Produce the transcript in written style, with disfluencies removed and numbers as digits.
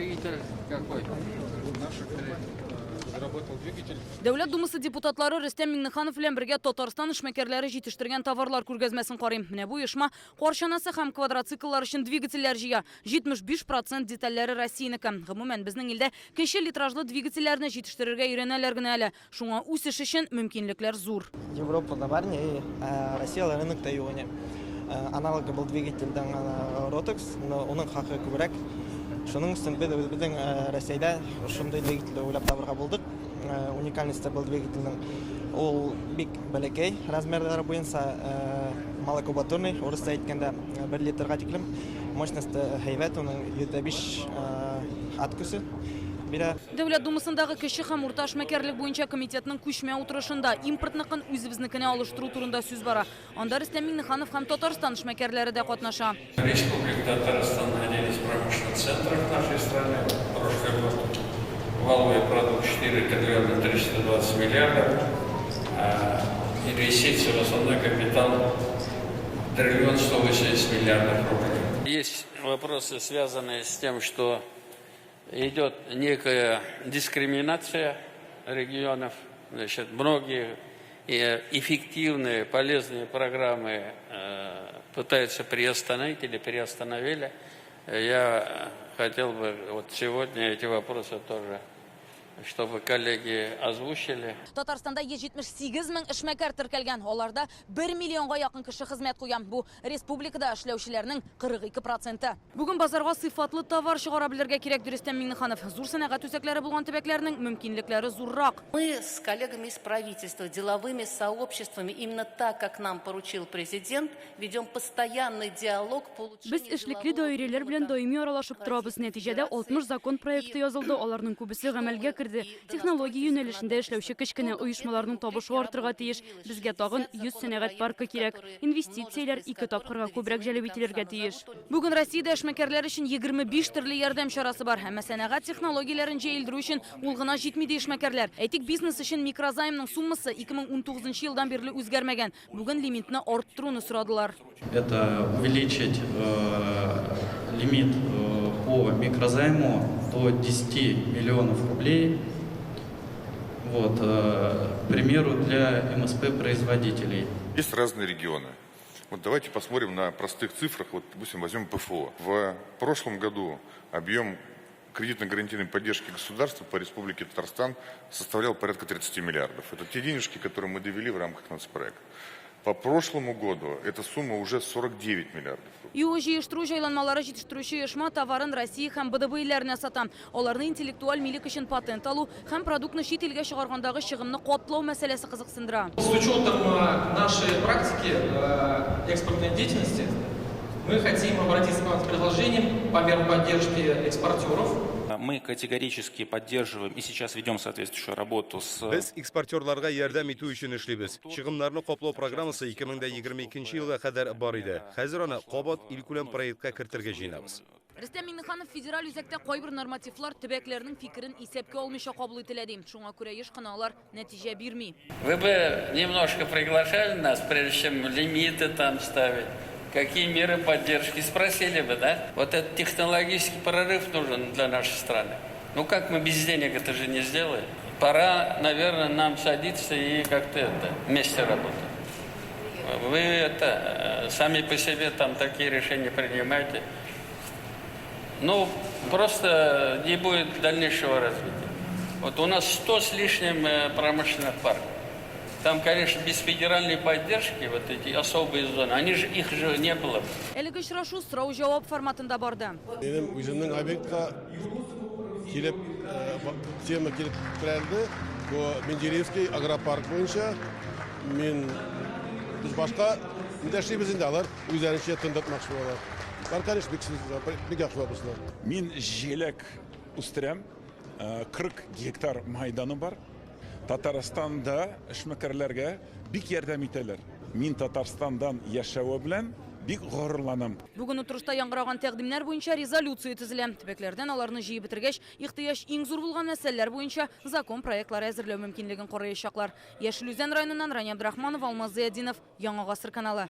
двигатель какой? Заработал двигатель. Дәүләт Думасы депутатлары Рөстәм Миңнеханов белән бергә Татарстан эшмәкәрләре җитештергән товарлар күргәзмәсен карыйм. Менә бу оешма каршанасы һәм квадроцикллар өчен двигательләр җыя. 75% детальләре Россиянеке. Гомумән безнең илдә кече литражлы двигательләрне җитештерергә өйрәнәләр генә әле. Шуңа үсеш өчен мөмкинлекләр зур. Европада бар не, Россияда рынокта юк не. Аналогы был двигательдән Rotax, но оның хакы күбрәк. Шуның өчен безнең Россиядә шундый двигатель уйлап табырга булдык. Уникальность был двигательнең ул бик бәләкәй размерлары буенча малокубатурный, урысча әйткәндә 1 литрга тиклем. Мощность һәйбәт, уның 105 ат көсе. Дәүләт Думасындагы кече һәм урта эшмәкәрлек буенча комитетның күчмә утырышында импортныкын үзебезнекенә алыштыру турында сүз бара. Анда Рөстәм Миңнеханов һәм Татарстан эшмәкәрләре дә катнаша. Республика Татарстан находились в промышленных центрах нашей страны. Прошлый год валовый продукт 4 триллиона 320 миллиардов, инвестиции в основной капитал 1 180 миллиардов рублей. Есть вопросы, связанные с тем, что идет некая дискриминация регионов. Значит, многие эффективные, полезные программы пытаются приостановить или приостановили. Я хотел бы вот сегодня эти вопросы тоже, чтобы коллеги озвучили. Татарстанда 78 мең эшмәкәр теркәлгән. Аларда 1 миллионга якын кеше хезмәт куян. Бу республикада эшләүчеләрнең 42%. Бүген базарга сыйфатлы товар чыгара белергә кирәк, Рөстәм Миңнеханов. Зур сәнәгать үзәкләре булган төбәкләрнең мөмкинлекләре зуррак. Мы с коллегами из правительства, деловыми сообществами, именно так, как нам поручил президент, ведем постоянный диалог по улучшению. Без эшлекле даирәләр белән даими аралашып торабыз. Нәтиҗәдә 60 закон проекты язылды. Аларның күбесе гамәлгә керде. Технология юнәлешендә эшләүче кечкенә оешмаларның табышы артырга тиеш. Безгә тагын 100 сәнәгать паркы кирәк. Инвестицияләр 2 тапкырга күбрәк җәлеп ителергә тиеш. Бүген Россиядә эшмәкәрләр өчен 25 төрле ярдәм чарасы бар. Һәм сәнәгать технологияләрен җәелдерү өчен ул гына җитми ди эшмәкәрләр. Әйтик, бизнес өчен микрозаймның суммасы 2019 елдан бирле үзгәрмәгән. Бүген лимитны арттыруны сорадылар. Это увеличить лимит по микрозайму до 10 миллионов рублей. Вот, к примеру, для МСП-производителей. Есть разные регионы. Вот давайте посмотрим на простых цифрах. Вот, допустим, возьмем ПФО. В прошлом году объем кредитно-гарантийной поддержки государства по Республике Татарстан составлял порядка 30 миллиардов. Это те денежки, которые мы довели в рамках нацпроекта. По прошлому году эта сумма уже 49 миллиардов. ЮО җыештыру җайланмалары җитештерүче оешма товарын Россия һәм БДБ илләренә сата. Аларны интеллектуаль милек өчен патент алу һәм продуктны чит илгә чыгаргандагы чыгымны катлау мәсьәләсе кызыксындыра. С учетом нашей практики экспортной деятельности, мы хотим обратиться к вам с предложением по мерам поддержки экспортеров. Мы категорически поддерживаем и сейчас ведем соответствующую работу с... Без экспортерларга ярдәм итү өчен эшлибез. Чыгымнарны каплау программасы 2022 елга кадәр бар иде. Хәзер аны кабат илкүләм проектка кертергә җыенабыз. Рөстәм Миңнеханов федераль үзәктә кайбер нормативлар төбәкләрнең фикерен исәпкә алмыйча кабул ителә ди. Шуңа күрә еш кына алар нәтиҗә бирми. Вы бы немножко приглашали нас, прежде чем лимиты там ставить. Какие меры поддержки? Спросили бы, да? Вот этот технологический прорыв нужен для нашей страны. Ну как мы без денег это же не сделаем? Пора, наверное, нам садиться и как-то вместе работать. Вы сами по себе там такие решения принимаете. Ну, просто не будет дальнейшего развития. Вот у нас 100 с лишним промышленных парков. Там, конечно, без федеральной поддержки вот эти особые зоны, их же не было. Әлеге очрашу сорау-җавап форматында барды. Benim үземнең объектка килеп, тема килеп керде. Бу Менделеевский агропарк буенча мен без башка индәшлибез инде алар үзләренчә тындырмакчы булалар. Бар, конечно, бик яхшы булсын. Мин җиләк үстерәм. 40 гектар майданы бар. Татарстанда эшмәкәрләргә бик ярдәм итәләр. Мин Татарстандан яшәү белән бик горурланам. Бүген утырышта яңгыраган тәкъдимнәр буенча резолюция төзелә. Төбәкләрдән аларны җыеп бетергәч, ихтыяҗ иң зур булган мәсьәләләр буенча закон проектлары әзерләү мөмкинлеген караячаклар. Яшел Үзән районыннан Рания Абдрахманов, Алмаз Зыяддинов, Яңа гасыр каналы.